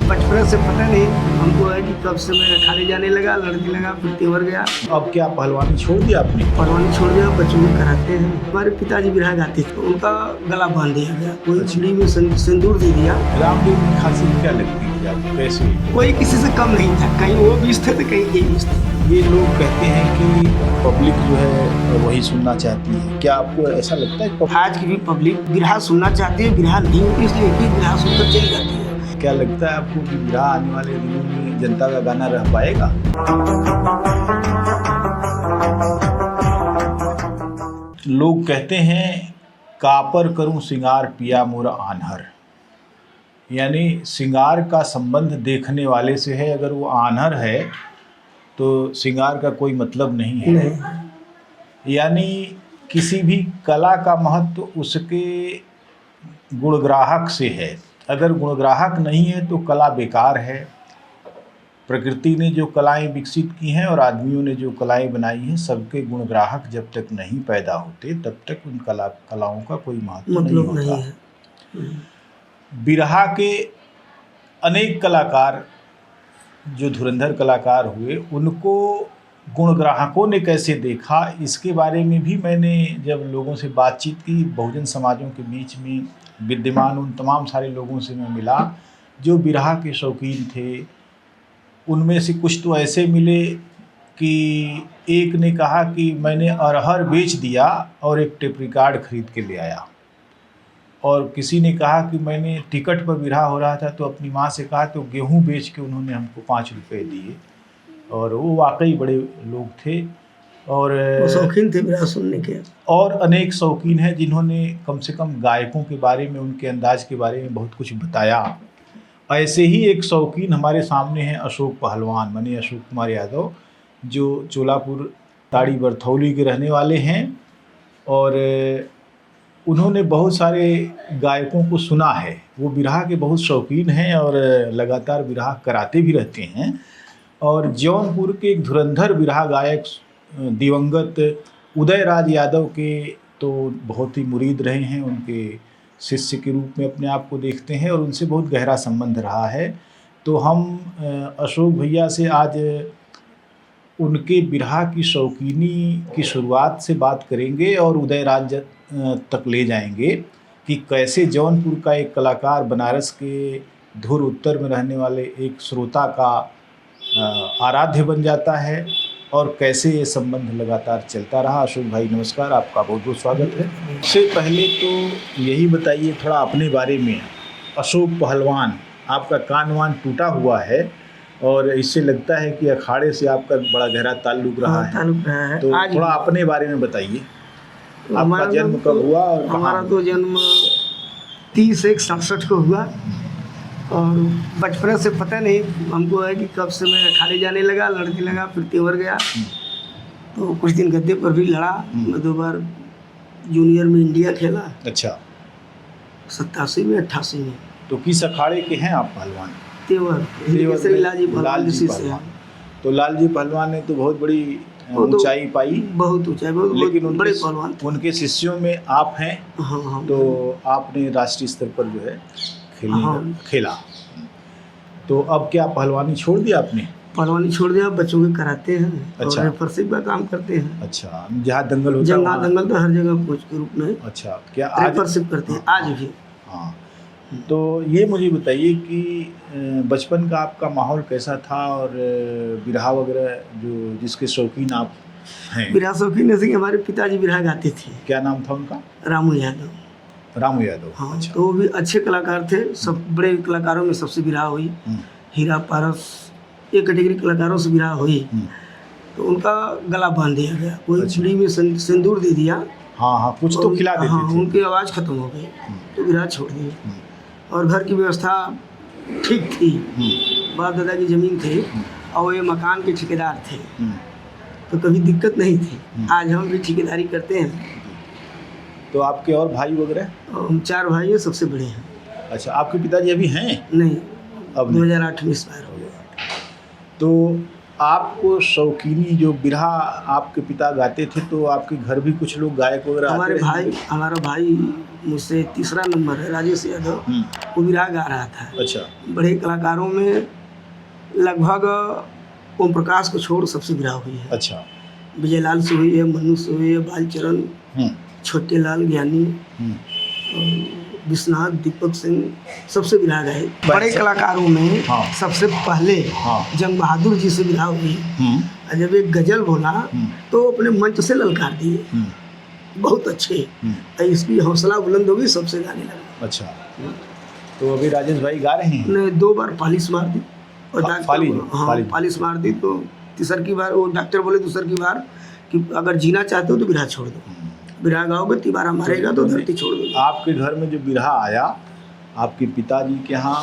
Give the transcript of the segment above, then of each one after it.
बचपन से पता नहीं हमको है कि कब से मैं अखाड़े जाने लगा, लड़ने लगा, फिर तेवर गया। अब क्या पहलवानी छोड़ दिया आपने? पहलवानी छोड़ दिया, बच्चों को कराते हैं। हमारे पिताजी बिरहा गाते थे, उनका गला बांध दिया गया, कोई चूड़ी में सिंदूर दे दिया। रामदेव की खासियत क्या लगती है आपको? कैसे? कोई किसी से कम नहीं था, कहीं वो बीस थे तो कहीं ये बीस थे। ये लोग कहते हैं कि पब्लिक जो है वही सुनना चाहती है, क्या आपको ऐसा लगता है? आज की भी पब्लिक बिरहा सुनना चाहती है, बिरहा नहीं होती इसलिए कि बिरहा सुनकर चली जाती है। क्या लगता है आपको कि बिरहा आने वाले दिनों में जनता का गाना रह पाएगा? लोग कहते हैं कापर करूं सिंगार पिया मोरा आन्हर, यानी सिंगार का संबंध देखने वाले से है। अगर वो आन्हर है तो सिंगार का कोई मतलब नहीं है। यानी किसी भी कला का महत्व उसके गुणग्राहक से है। अगर गुणग्राहक नहीं है तो कला बेकार है। प्रकृति ने जो कलाएं विकसित की हैं और आदमियों ने जो कलाएं बनाई हैं, सबके गुणग्राहक जब तक नहीं पैदा होते तब तक उन कलाओं का कोई महत्व नहीं होता है। बिरहा के अनेक कलाकार जो धुरंधर कलाकार हुए, उनको गुणग्राहकों ने कैसे देखा, इसके बारे में भी मैंने जब लोगों से बातचीत की, बहुजन समाजों के बीच में विद्यमान उन तमाम सारे लोगों से मैं मिला जो बिरहा के शौकीन थे। उनमें से कुछ तो ऐसे मिले कि एक ने कहा कि मैंने अरहर बेच दिया और एक टेप रिकॉर्ड खरीद के ले आया, और किसी ने कहा कि मैंने टिकट पर बिरहा हो रहा था तो अपनी माँ से कहा तो गेहूँ बेच के उन्होंने हमको 5 रुपये दिए। और वो वाकई बड़े लोग थे और शौकीन थे बिरहा सुनने के। और अनेक शौकीन हैं जिन्होंने कम से कम गायकों के बारे में, उनके अंदाज के बारे में बहुत कुछ बताया। ऐसे ही एक शौकीन हमारे सामने हैं अशोक पहलवान, माने अशोक कुमार यादव, जो चोलापुर ताड़ी बरथौली के रहने वाले हैं। और उन्होंने बहुत सारे गायकों को सुना है। वो बिरहा के बहुत शौकीन हैं और लगातार बिरहा कराते भी रहते हैं। और जौनपुर के एक धुरंधर बिरहा गायक दिवंगत उदयराज यादव के तो बहुत ही मुरीद रहे हैं, उनके शिष्य के रूप में अपने आप को देखते हैं और उनसे बहुत गहरा संबंध रहा है। तो हम अशोक भैया से आज उनके बिरहा की शौकीनी की शुरुआत से बात करेंगे और उदयराज तक ले जाएंगे कि कैसे जौनपुर का एक कलाकार बनारस के धुर उत्तर में रहने वाले एक श्रोता का आराध्य बन जाता है और कैसे ये संबंध लगातार चलता रहा। अशोक भाई नमस्कार, आपका बहुत बहुत स्वागत है। सबसे पहले तो यही बताइए थोड़ा अपने बारे में। अशोक पहलवान, आपका कान वान टूटा हुआ है और इससे लगता है कि अखाड़े से आपका बड़ा गहरा ताल्लुक रहा है। तो थोड़ा अपने बारे में बताइए, आपका जन्म कब हुआ और कहाँ? हमारा तो जन्म 30/1/67 को हुआ और बचपन से पता नहीं हमको है कि कब से मैं अखाड़े जाने लगा, लड़ने लगा, फिर तेवर गया। तो कुछ दिन गद्दे पर भी लड़ा। मैं 2 बार जूनियर में इंडिया खेला। अच्छा। 87 में 88 में। तो किस अखाड़े के हैं आप पहलवान? तेवर लालजी पहलवान। तो लालजी पहलवान ने तो बहुत बड़ी ऊंचाई पाई, बहुत ऊंचाई, लेकिन बड़े पहलवान। उनके शिष्यों में आप हैं। हाँ। तो आपने राष्ट्रीय स्तर पर जो है खेला। तो अब क्या पहलवानी छोड़ दिया आपने? पहलवानी छोड़ दिया, बच्चों के कराते हैं। अच्छा। और रेफरशिप का काम करते हैं। अच्छा, जहाँ दंगल होता है दंगल तो हर जगह कोच के रूप में। अच्छा, क्या रेफरशिप करते हैं आज भी? हाँ। तो ये मुझे बताइए कि बचपन का आपका माहौल कैसा था और बिरहा वगैरह जो जिसके शौकीन आप हैं? बिरहा शौकीन जैसे कि हमारे पिताजी बिरहा गाते थे। क्या नाम था उनका? रामू यादव। हाँ। अच्छा। तो वो भी अच्छे कलाकार थे। सब बड़े कलाकारों में सबसे बिरहा हुई। हीरा पारस एक कैटेगरी कलाकारों से बिरहा हुई। तो उनका गला बांध दिया गया, कोई चूड़ी में सिंदूर दे दिया। हाँ, कुछ तो खिला देते थे। उनकी आवाज़ खत्म हो गई तो बिरहा छोड़ दिए। और घर की व्यवस्था ठीक थी, बाप दादा की ज़मीन थी और ये मकान के ठेकेदार थे, तो कभी दिक्कत नहीं थी। आज हम भी ठेकेदारी करते हैं। तो आपके और भाई वगैरह? हम 4 भाई हैं, सबसे बड़े हैं। अच्छा, आपके पिताजी अभी हैं? नहीं, अब 2008 में एक्सपायर हो गए। तो आपको शौकीनी जो बिरहा आपके पिता गाते थे, तो आपके घर भी कुछ लोग गायक वगैरह आते रहे? हमारा भाई मुझसे तीसरा नंबर है, राजेश यादव, वो बिरहा गा रहा था। अच्छा। बड़े कलाकारों में लगभग ओम प्रकाश को छोड़ सबसे बिरहा हुई है। अच्छा। विजयलाल से हुई है, मनु से हुई है, बालचरण, छोटे लाल ज्ञानी, विश्वनाथ, दीपक सिंह, सबसे बिरहा गए। बड़े कलाकारों में सबसे पहले जंग बहादुर जी से बिरहा हुई। और जब एक गजल बोला तो अपने मंच से ललकार दिए, बहुत अच्छे। इसकी हौसला बुलंद होगी, सबसे गाने लगे। अच्छा। तो अभी राजेश भाई गा रहे हैं? ने 2 बार पालिश मार दी और पालिश मार दी, तो तीसर की बार वो डॉक्टर बोले दूसर की बार कि अगर जीना चाहते हो तो बिरहा छोड़ दो, बिरहा गाओगे तिबारा मारेगा तो धरती छोड़ दो। आपके घर में जो बिरहा आया, आपके पिताजी के यहाँ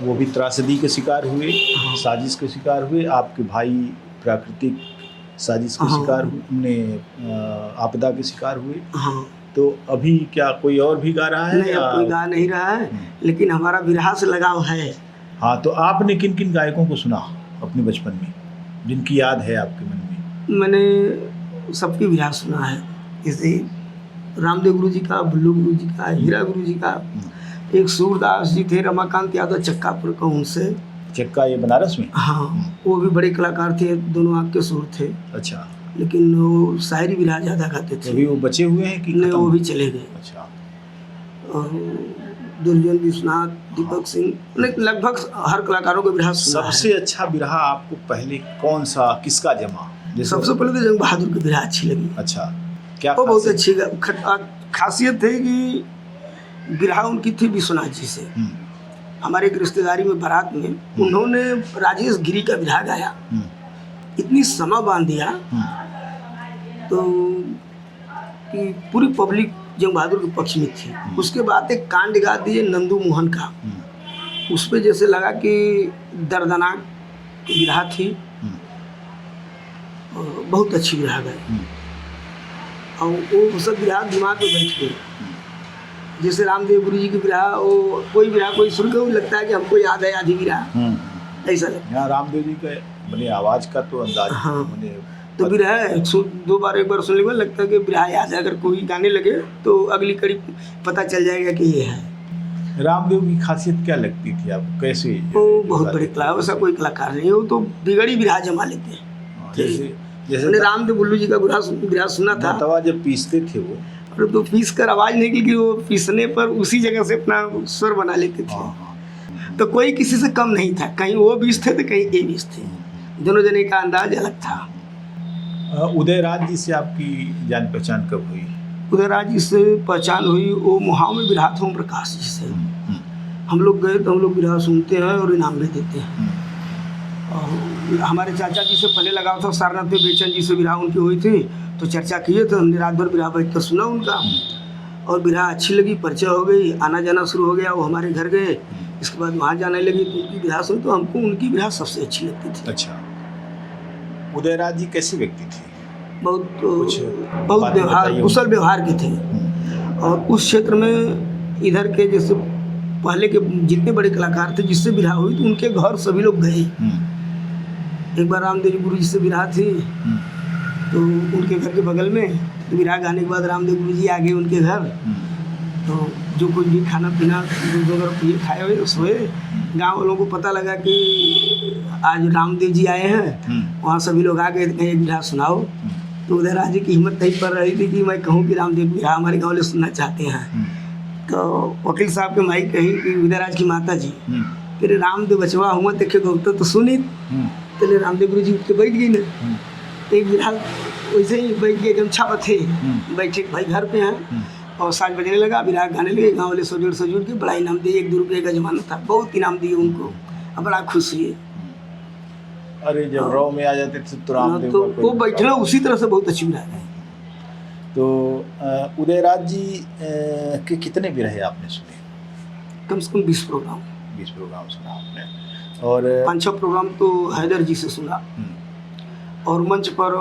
वो भी त्रासदी के शिकार हुए, साजिश के शिकार हुए, आपके भाई प्राकृतिक साजिश के शिकार हुए, आपदा के शिकार हुए। तो अभी क्या कोई और भी गा रहा है? नहीं, कोई गा नहीं रहा है, लेकिन हमारा बिरहा से लगाव है। हाँ, तो आपने किन किन गायकों को सुना अपने बचपन में, जिनकी याद है आपके मन में? मैंने सबकी बिरहा सुना है, जैसे रामदेव गुरु जी का, बुल्लू गुरु जी का, हीरा गुरु जी का। एक सूरदास जी थे, रमाकांत यादव चक्कापुर का, उनसे। चक्का ये बनारस में? हाँ, वो भी बड़े कलाकार थे, दोनों आँख के सुर थे। अच्छा। लेकिन वो शायरी बिरहा ज़्यादा गाते थे। अभी वो बचे हुए हैं कि नहीं? वो भी चले गए। अच्छा। और दुर्जन, विश्वनाथ, दीपक सिंह, लगभग हर कलाकारों को बिरहा सुना है। सबसे अच्छा बिरहा आपको पहले कौन सा, किसका जमा? सबसे पहले तो जंग बहादुर की बिरहा अच्छी लगी। अच्छा, क्या वो बहुत अच्छी खासियत है कि बिरहा उनकी थी विश्वनाथ जी से। हमारे एक रिश्तेदारी में बारात में उन्होंने राजेश गिरी का बिरहा गाया, इतनी समा बांध दिया तो कि पूरी पब्लिक जंग बहादुर के पक्ष में थी। उसके बाद एक कांड गा दिए नंदू मोहन का, उस पर जैसे लगा कि दर्दनाक बिरहा थी, और बहुत अच्छी बिरहा गाई। और वो सब बिरहा दिमाग में बैठ गए। जैसे रामदेव गुरु जी की बिरहा, वो कोई बिरहा कोई सुन के लगता है कि हमको याद है आधी बिरहा, ऐसा लगता है। रामदेव जी का बने आवाज़ का तो अंदाज। हाँ, तो बिरहा 1-2 बार एक बार सुनने के बाद लगता है कि बिरहा याद है। अगर कोई गाने लगे तो अगली कड़ी पता चल जाएगा कि ये है। रामदेव की खासियत क्या लगती थी आपको, कैसे? वो बहुत बड़े कलाकार, वैसा कोई कलाकार नहीं है, वो तो बिगड़ी बिरहा जमा लेते हैं। जैसे रामदेव बुल्लू जी का बिरहा सुना था, तवा जब पीसते थे वो, और तो पीस कर आवाज़ नहीं निकली, वो पीसने पर उसी जगह से अपना स्वर बना लेते थे। तो कोई किसी से कम नहीं था, कहीं वो बीस थे तो कहीं ये बीस थे, दोनों जने का अंदाज अलग था। उदयराज जी से आपकी जान पहचान कब हुई? उदयराज जी से पहचान हुई वो मुहाव में बिरहा था ओम प्रकाश जी से। हम लोग गए तो हम लोग बिरहा सुनते हैं और इनाम भी देते हैं। और हमारे चाचा जी से पहले लगाव था सारनाथ में, बेचन जी से बिरहा उनकी हुई थी, तो चर्चा किए थे, हमने रात भर बिरहा बैठ कर सुना उनका, और बिरहा अच्छी लगी, परिचय हो गई, आना जाना शुरू हो गया। वो हमारे घर गए, इसके बाद वहाँ जाने लगी तो उनकी बिरहा सुनी, तो हमको उनकी बिरहा सबसे अच्छी लगती थी। अच्छा। उदयराज जी कैसे व्यक्ति थे? बहुत व्यवहार, कुशल व्यवहार के थे। और उस क्षेत्र में इधर के जैसे पहले के जितने बड़े कलाकार थे जिससे बिरहा हुई तो उनके घर सभी लोग गए। एक बार रामदेव गुरु जी से बिरहा थी, तो उनके घर के बगल में, तो बिरहा गाने के बाद रामदेव गुरु जी आ गए उनके घर, तो जो कुछ भी खाना पीना दूध वगैरह पिए खाए हुए सोए। गाँव वालों को पता लगा कि आज रामदेव जी आए हैं, वहाँ सभी लोग आ गए, कहीं एक बिरहा सुनाओ। तो उदयराज जी की हिम्मत नहीं पड़ रही थी कि मैं कहूँ कि रामदेव बिरहा हमारे गाँव वाले सुनना चाहते हैं। तो वकील साहब के माई कही कि उदयराज की माता जी, तेरे रामदेव बचवा हुआ देखे गौता तो सुनी। तेरे रामदेव गुरु जी उठ के बैठ गई ना, एक बिरहा वैसे ही बैठ गए, एकदम छाप थे बैठे, भाई घर पे हैं, और साज बजने लगा, बिरहा गाने लगे। गाँव वाले सजोड़ के बड़ा इनाम दिए, 1-2 रुपये का जमाना था, बहुत इनाम दिए उनको, अब बड़ा खुश हुए। अरे जब रौ में आ जाते थे तो रामदेव तो वो बैठना उसी तरह से बहुत अच्छी बिरहा है। तो उदयराज जी के कितने बिरहे आपने सुने? कम से कम 20 प्रोग्राम। 20 प्रोग्राम सुना आपने, और 5-6 प्रोग्राम तो हैदर जी से सुना। और मंच पर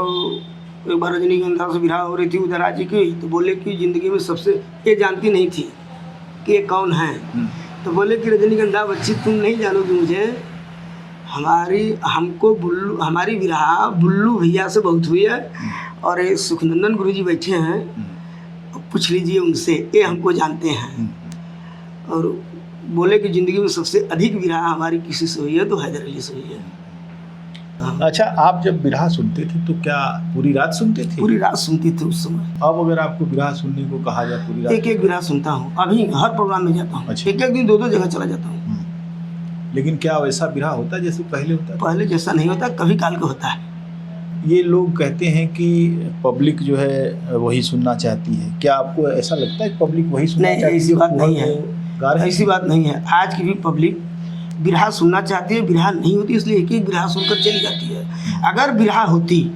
एक बार रजनीगंधा से बिरहा हो रही थी उदयराज जी की, तो बोले कि ज़िंदगी में सबसे, ये जानती नहीं थी कि ये कौन है, तो बोले कि रजनीगंधा बच्ची तुम नहीं जानोगी मुझे, हमारी विरहा बुल्लू भैया से बहुत हुई है। और ये सुखनंदन गुरु जी बैठे हैं, पूछ लीजिए उनसे, ये हमको जानते हैं। और बोले कि ज़िंदगी में सबसे अधिक विरहा हमारी किसी से हुई है तो हैदर अली से हुई है। अच्छा, आप जब बिरहा सुनते थे तो क्या पूरी रात सुनते थे? पूरी रात सुनती थी उस समय। अब अगर आपको बिरहा सुनने को कहा जाए पूरी रात? एक एक बिरहा सुनता हूँ, अभी हर प्रोग्राम में जाता हूँ। अच्छा। एक एक दिन 2-2 जगह चला जाता हूँ। लेकिन क्या वैसा बिरहा होता है जैसे पहले होता था? पहले जैसा नहीं होता, कभी काल का होता है। ये लोग कहते हैं कि पब्लिक जो है वही सुनना चाहती है, क्या आपको ऐसा लगता है पब्लिक वही सुनना नहीं, चाहती है? ऐसी बात नहीं है। गा रहे हैं? ऐसी बात नहीं है। आज की भी पब्लिक बिरहा सुनना चाहती है, बिरहा नहीं होती इसलिए एक एक बिरहा सुनकर चली जाती है। अगर बिरहा होती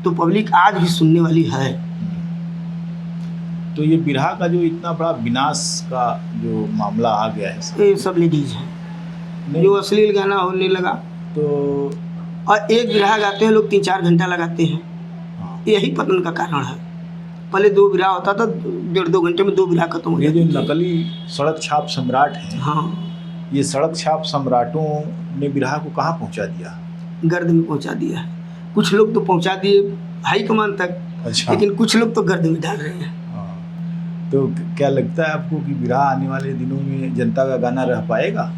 तो पब्लिक आज भी सुनने वाली है। तो ये बिरहा का जो इतना बड़ा विनाश का जो मामला आ गया है, ये सब लेडीज हैं नहीं, जो अश्लील गाना होने लगा। तो और एक बिरहा गाते हैं लोग 3-4 घंटा लगाते हैं। हाँ, यही पतन का कारण है। पहले 2 बिरहा होता था, 1.5-2 घंटे में 2 बिरहा खत्म हो ये जाती जो थी। नकली सड़क छाप सम्राट हैं, हाँ, ये सड़क छाप सम्राटों ने बिरहा को कहाँ पहुँचा दिया? गर्द में पहुंचा दिया है। कुछ लोग तो पहुंचा दिए हाई कमान तक, अच्छा। लेकिन कुछ लोग तो गर्द में डाल रहे हैं। हाँ। तो क्या लगता है आपको कि बिरहा आने वाले दिनों में जनता का गाना रह पाएगा?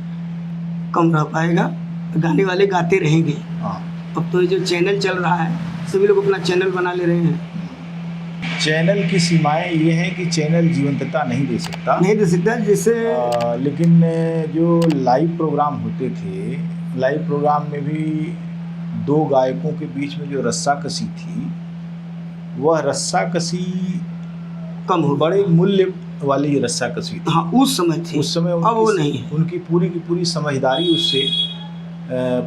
कम रह पाएगा, गाने वाले गाते रहेंगे। हाँ। अब तो ये जो चैनल चल रहा है, सभी लोग अपना चैनल बना ले रहे हैं। चैनल की सीमाएं ये हैं कि चैनल जीवंतता नहीं दे सकता, नहीं दे सकता। जैसे लेकिन जो लाइव प्रोग्राम होते थे, लाइव प्रोग्राम में भी 2 गायकों के बीच में जो रस्साकसी थी, वह रस्साकसी कम हो, बड़े मूल्य वाली रस्साकसी थी। हाँ, उस समय थी। उस समय अब वो नहीं है। उनकी पूरी की पूरी समझदारी उससे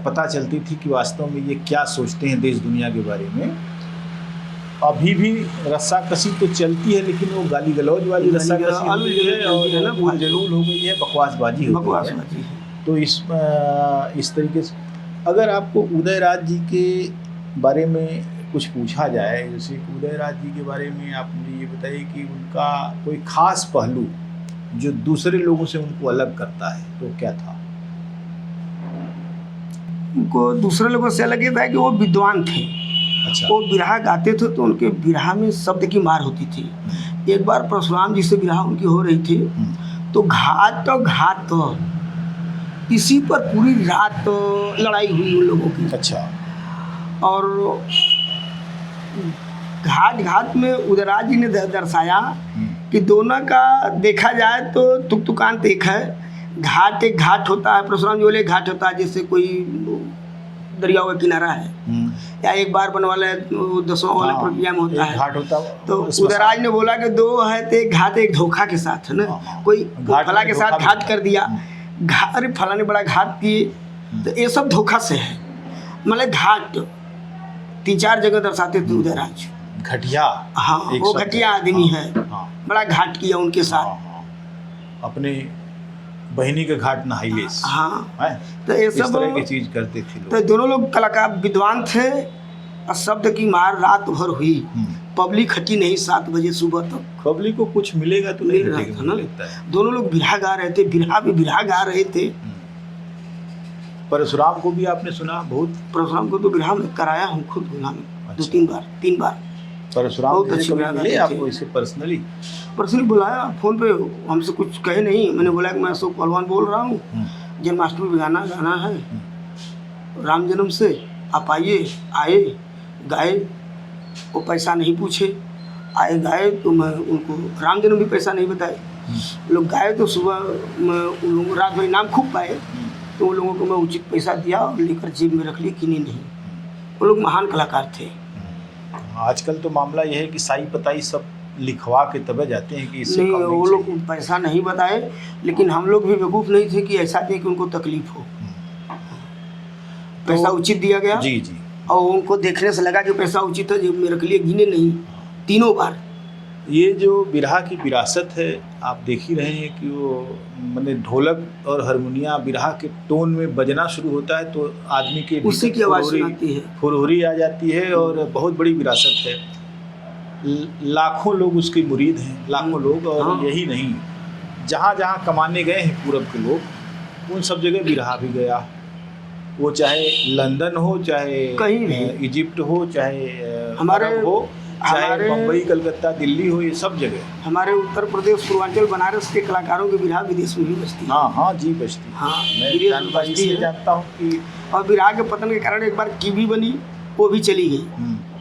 पता चलती थी कि वास्तव में ये क्या सोचते हैं देश दुनिया के बारे में। अभी भी रस्साकसी तो चलती है, लेकिन वो गाली गलौज वाली रस्साकसी हो गई है और फूल जलूल हो गई है, बकवासबाजी हो गई है। तो इस तरीके से अगर आपको उदयराज जी के बारे में कुछ पूछा जाए, जैसे कि उदयराज जी के बारे में आप मुझे ये बताइए कि उनका कोई खास पहलू जो दूसरे लोगों से उनको अलग करता है, तो क्या था? उनको दूसरे लोगों से अलग ये था कि वो विद्वान थे। अच्छा। वो बिरहा गाते थे तो उनके बिरहा में शब्द की मार होती थी। एक बार परशुराम जी से बिरहा उनकी हो रही थी, तो घात इसी पर पूरी रात लड़ाई हुई उन लोगों की। अच्छा। और घाट में उदयराज जी ने दर्शाया कि दोनों का देखा जाए तो तुकांत एक है। एक घाट होता है, परशुराम जी बोले घाट होता है जैसे कोई दरियाओं का किनारा है, या एक बार बनवाला है 10वां वाला प्रक्रिया में होता है घाट होता। तो उदयराज ने बोला कि 2 है तो एक घाट एक धोखा के साथ है ना। कोई फला के साथ घाट कर दिया, अरे फला ने बड़ा घाट किए, तो ये सब धोखा से है। मतलब घाट 3-4 जगह दर्शाते थे उदयराज। घटिया। हाँ, वो घटिया आदमी है। हाँ। बड़ा घाट किया उनके साथ। हाँ। अपने बहनी के घाट नहाइलेस। हाँ, है? तो ये इस सब तरह की चीज करते थे लोग। तो दोनों लोग कलाकार विद्वान थे। और शब्द की मार रात भर हुई, पब्लिक हटी नहीं 7 बजे सुबह तक। पब्लिक को कुछ मिलेगा तो नहीं मिल रहा मिलेगा था ना। लगता है। दोनों लोग बिरहा गा रहे थे, बिरहा भी बिरहा गा रहे थे। परशुराम को भी आपने सुना बहुत? परशुराम को तो बिरहा में कराया हूँ खुद बिरहा में। अच्छा। 3 बार। परशुराम बहुत अच्छी बिरहा मिले गाते आपको थे। इसे पर्सनली? बुलाया फ़ोन पे, हमसे कुछ कहे नहीं। मैंने बोला कि मैं अशोक पहलवान बोल रहा हूँ, जन्माष्टमी में गाना है राम जन्म से, आप आए गाए। वो पैसा नहीं पूछे, आए गाए तो मैं उनको राम जन्म भी पैसा नहीं बताए। लोग गाए तो सुबह मैं उन लोगों रात में इनाम खूब पाए, तो उन लोगों को मैं उचित पैसा दिया और लेकर जेब में रख लिए, किनी नहीं। वो लोग महान कलाकार थे। आजकल तो मामला यह है कि साई पताई सब लिखवा के तबे जाते हैं कि इससे नहीं, कम नहीं वो लोग चाहिए। पैसा नहीं बताए, लेकिन हम लोग भी बेवकूफ़ नहीं थे कि ऐसा थे कि उनको तकलीफ हो। पैसा उचित दिया गया। जी जी। और उनको देखने से लगा कि पैसा उचित है, जेब में रख लिए, गिने नहीं 3 बार। ये जो बिरहा की विरासत है, आप देख ही रहे हैं कि वो मैंने ढोलक और हारमोनिया बिरहा के टोन में बजना शुरू होता है तो आदमी के उसी की आवाज़ सुनाती है, फुरहुरी आ जाती है। और बहुत बड़ी विरासत है। लाखों लोग उसके मुरीद हैं, लाखों लोग। और हाँ। यही नहीं, जहाँ जहाँ कमाने गए हैं पूरब के लोग, उन सब जगह बिरहा भी गया। वो चाहे लंदन हो, चाहे कहीं भी। इजिप्ट हो, चाहे हमारे- अरब हो, चाहे हमारे- बम्बई, कलकत्ता, दिल्ली हो, ये सब जगह। हमारे उत्तर प्रदेश पूर्वांचल बनारस के कलाकारों की बिरहा विदेश में भी बजती है। हाँ हाँ जी, बजती है। हाँ, मैं विदेश में जानकारी बजती से है। जानता हूँ कि और बिरहा के पतन के कारण एक बार कीवी बनी, वो भी चली गई,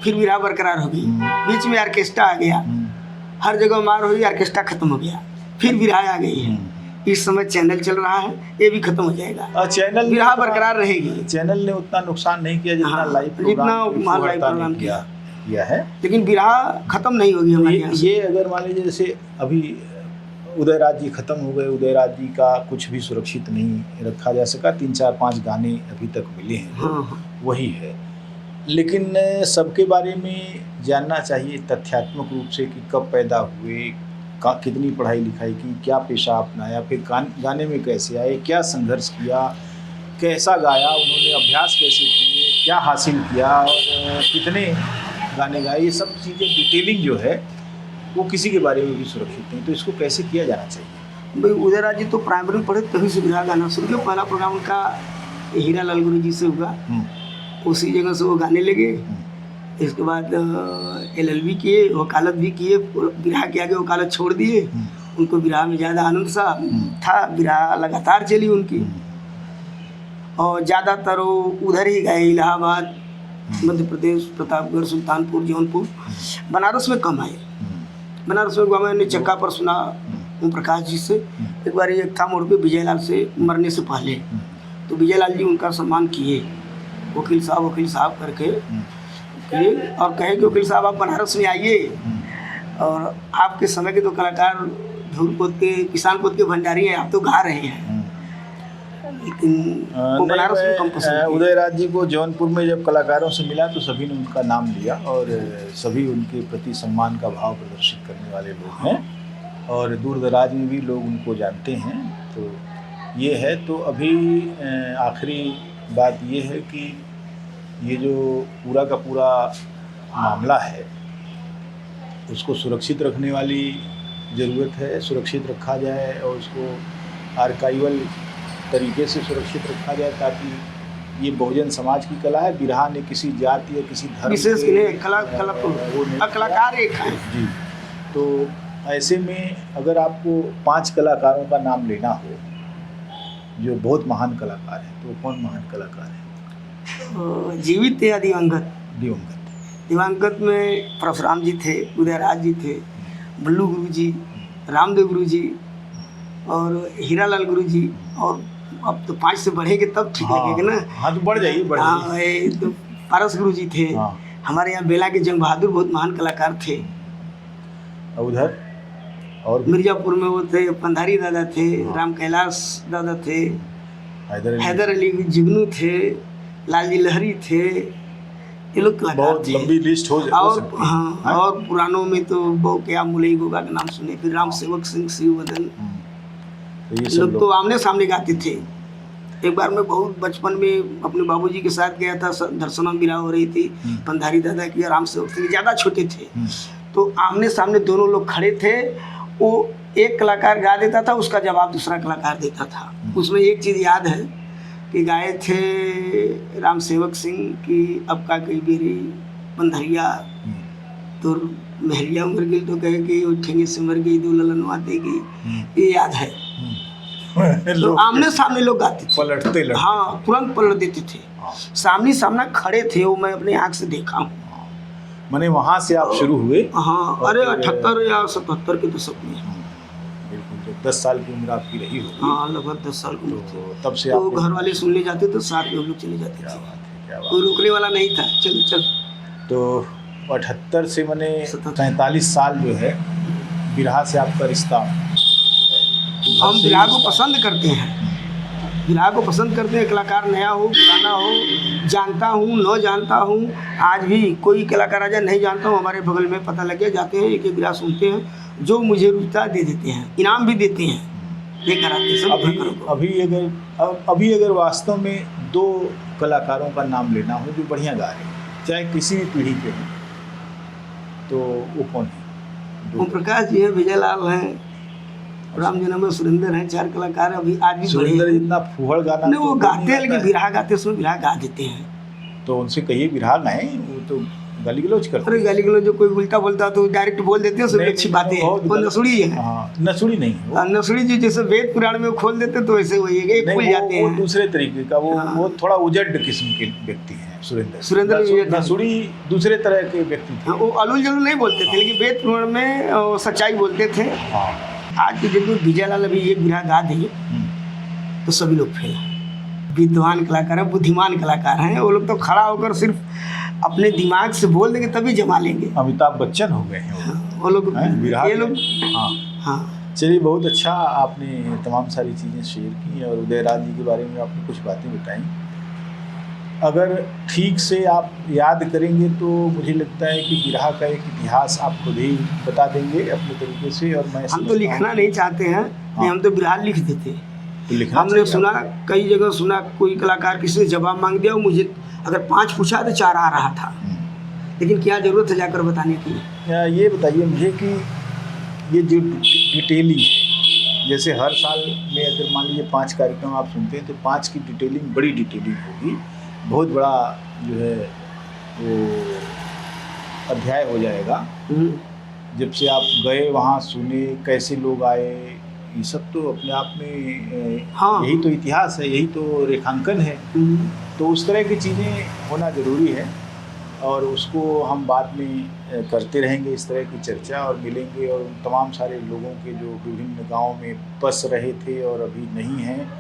फिर बिरहा बरकरार हो गई। बीच में ऑर्केस्ट्रा आ गया, हर जगह मार हुई, ऑर्केस्ट्रा खत्म हो गया, फिर बिरहा आ गई है। इस समय चैनल चल रहा है, ये भी खत्म हो जाएगा, और चैनल बिरहा बरकरार रहेगी। चैनल ने उतना नुकसान नहीं किया जितना हाँ, लाइव जितना प्रोग्राम लाइव प्रोग्राम किया है। लेकिन बिरहा खत्म नहीं होगी हमारे यहाँ से। ये अगर मान लीजिए जैसे अभी उदयराज जी खत्म हो गए, उदयराज जी का कुछ भी सुरक्षित नहीं रखा जा सका, 3-4-5 गाने अभी तक मिले हैं, हाँ। वही है। लेकिन सबके बारे में जानना चाहिए तथ्यात्मक रूप से कि कब पैदा हुए, कितनी पढ़ाई लिखाई की, क्या पेशा अपनाया, फिर गाने में कैसे आए, क्या संघर्ष किया, कैसा गाया उन्होंने, अभ्यास कैसे किए, क्या हासिल किया और कितने गाने गाए, ये सब चीज़ें डिटेलिंग जो है वो किसी के बारे में भी सुरक्षित नहीं। तो इसको कैसे किया जाना चाहिए? भाई उदयराज जी तो प्राइमरी में पढ़े, तभी से बिरहा गाना शुरू किया। पहला प्रोग्राम उनका हीरा लाल गुरु जी से हुआ, उसी जगह से वो गाने लगे। इसके बाद LLB किए, वकालत भी किए, बिरहा के आगे वकालत छोड़ दिए। उनको बिरहा में ज़्यादा आनंद सा था, बिरहा लगातार चली उनकी, और ज़्यादातर वो उधर ही गए, इलाहाबाद, मध्य प्रदेश, प्रतापगढ़, सुल्तानपुर, जौनपुर। बनारस में कम आए। बनारस में मैंने चक्का पर सुना ओम प्रकाश जी से। एक बार एक था मोड़ पे विजयलाल से मरने से पहले, तो विजयलाल जी उनका सम्मान किए, वकील साहब करके किए, और कहे कि वकील साहब आप बनारस में आइए, और आपके समय के तो कलाकार धूल पोत के, किसान पोत के भंडारी हैं, आप तो गा रहे हैं। लेकिन वो बनारस में कम पसंद किए। उदयराज जी को जौनपुर में जब कलाकारों से मिला तो सभी ने उनका नाम लिया, और सभी उनके प्रति सम्मान का भाव प्रदर्शित करने वाले लोग हैं, और दूर दराज में भी लोग उनको जानते हैं। तो ये है। तो अभी आखिरी बात ये है कि ये जो पूरा का पूरा मामला है उसको सुरक्षित रखने वाली ज़रूरत है, सुरक्षित रखा जाए और उसको आर्काइवल तरीके से सुरक्षित रखा जाए, ताकि ये बहुजन समाज की कला है। बिरहा ने किसी जाति या किसी धर्म विशेष के लिए कलाकार एक है जी। तो ऐसे में अगर आपको 5 कलाकारों का नाम लेना हो जो बहुत महान कलाकार हैं, तो कौन महान कलाकार है? जीवित या दिवंगत? दिवंगत में परशुराम जी थे, उदयराज जी थे, बल्लू गुरु जी, रामदेव गुरु जी और हीरालाल गुरु जी, और अब तो 5 से बढ़ेंगे तब ठीक लगेगा ना। हाँ, तो बढ़ जाइए। तो पारस गुरु जी थे। हाँ। हमारे यहाँ बेला के जंग बहादुर बहुत महान कलाकार थे। उधर और मिर्जापुर में वो थे, पंधारी दादा थे, राम कैलाश दादा थे, हैदर अली जुगनू थे, लालजी लहरी थे, ये लोग कलाकार बहुत थे। लंबी लिस्ट हो सकती है। हाँ, और पुरानों में तो बहुत क्या मुलई गोगा का नाम सुने, फिर राम सेवक सिंह, शिववदन, तो ये लोग तो आमने सामने गाते थे। एक बार मैं बहुत बचपन में अपने बाबूजी के साथ गया था, दर्शनम बिरहा हो रही थी, पंधारी दादा की, राम सेवक सिंह, ज़्यादा छोटे थे, तो आमने सामने दोनों लोग खड़े थे। वो एक कलाकार गा देता था, उसका जवाब दूसरा कलाकार देता था। उसमें एक चीज़ याद है कि गाए थे राम सेवक सिंह की अब का कई बेरी पंधरिया तो महरिया उमर गई, तो कहे कि उठेंगे से मर गई दो ललनवा देगी, ये याद है। तो आमने सामने लोग गाते थे, पलटते। हाँ, तुरंत पलट देते थे। सामने सामना खड़े थे, वो मैं अपने आँख से देखा हूँ। मैंने वहाँ से आप शुरू हुए? हाँ, अरे 78 या 77 के दशक में। बिल्कुल, जब 10 साल की उम्र आपकी रही होगी। हाँ, लगभग 10 साल की उम्र थी। तब से तो घर वाले सुनने जाते तो साथ में हम लोग चले जाते थे, कोई रोकने वाला नहीं था, चल। तो 78 से मैंने 43 साल जो है बिरहा से आपका रिश्ता। हम बिरहा को पसंद करते हैं, बिरहा को पसंद करते हैं। कलाकार नया हो पुराना हो, जानता हूँ न जानता हूँ, आज भी कोई कलाकार आजा नहीं जानता हूँ, हमारे बगल में पता लग गया, जाते हैं एक बिरहा सुनते हैं, जो मुझे रुचता दे देते हैं, इनाम भी देते हैं, लेकर आते हैं। अभी अगर वास्तव में 2 कलाकारों का नाम लेना हो जो बढ़िया गा रहे हैं, चाहे किसी भी पीढ़ी के हों, तो वो कौन है? ओम प्रकाश जी हैं, विजयलाल हैं, राम जन्म में सुरेंद्र हैं, 4 कलाकार अभी आज भी बड़े सुरेंद्र हैं। जितना फूहड़ गाना नहीं, वो तो गाते हैं, नहीं लेकिन गाता है। बिरहा गाते, उसमें बिरहा गा देते हैं। तो उनसे कहिए बिरहा गाएं, वो तो गाली गलौज करते अरे गाली गलौज जो कोई उल्टा बोलता तो डायरेक्ट बोल देते हैं, उसमें नहीं, अच्छी नहीं, बातें हैं। बहुत वो गलत- नसुड़ी है। हाँ, नसुड़ी नहीं है वो। और नसुड़ी जी जैसे वेद पुराण में वो खोल देते तो वैसे वही है, एक नहीं, खुल जाते वो हैं। दूसरे तरीके का, वो हाँ। वो थोड़ा उजड़ किस्म के व्यक्ति हैं सुरेंद्र। सुरेंद्र उजड़ हैं। नसुड़ी दूसरे तरह के व्यक्ति थे। हाँ, वो अलूल जलूल नहीं बोलते थे, लेकिन वेद पुराण में वो सच्चाई बोलते थे। हाँ। आज के डेट में विजयलाल अभी एक बिरहा गा दे हम्म। तो सभी लोग फेल हैं। विद्वान कलाकार हैं, बुद्धिमान कलाकार हैं, वो लोग तो खड़ा होकर सिर्फ अपने दिमाग से बोल देंगे तभी जमा लेंगे। अमिताभ बच्चन हो गए हैं वो। वो लोग, हैं, बिरहा ये के- लोग। हाँ। हाँ, चलिए, बहुत अच्छा, आपने तमाम सारी चीज़ें शेयर की और उदयराज जी के बारे में आपने कुछ बातें बताई। अगर ठीक से आप याद करेंगे तो मुझे लगता है कि बिरहा का एक इतिहास आप खुद ही बता देंगे अपने तरीके से। और मैं हम तो समझता लिखना हूँ- नहीं चाहते हैं, नहीं, हम तो बिरहा लिख देते। तो लिखना हमने चाहिए सुना, आपको। कई जगह सुना, कोई कलाकार किसी से जवाब मांग दिया, वो मुझे अगर 5 पूछा तो 4 आ रहा था, लेकिन क्या जरूरत है जाकर बताने की। ये बताइए मुझे कि ये जो डिटेलिंग है, जैसे हर साल में अगर मान लीजिए 5 कार्यक्रम आप सुनते हैं तो 5 की डिटेलिंग, बड़ी डिटेलिंग होगी, बहुत बड़ा जो है वो अध्याय हो जाएगा। जब से आप गए वहाँ, सुने, कैसे लोग आए, ये सब तो अपने आप में हाँ। यही तो इतिहास है, यही तो रेखांकन है। तो उस तरह की चीज़ें होना ज़रूरी है और उसको हम बाद में करते रहेंगे, इस तरह की चर्चा, और मिलेंगे और उन तमाम सारे लोगों के जो विभिन्न गांव में बस रहे थे और अभी नहीं हैं,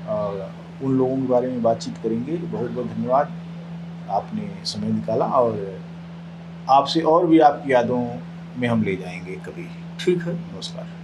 और उन लोगों के बारे में बातचीत करेंगे। बहुत बहुत धन्यवाद, आपने समय निकाला, और आपसे और भी आपकी यादों में हम ले जाएंगे कभी। ठीक है। नमस्कार।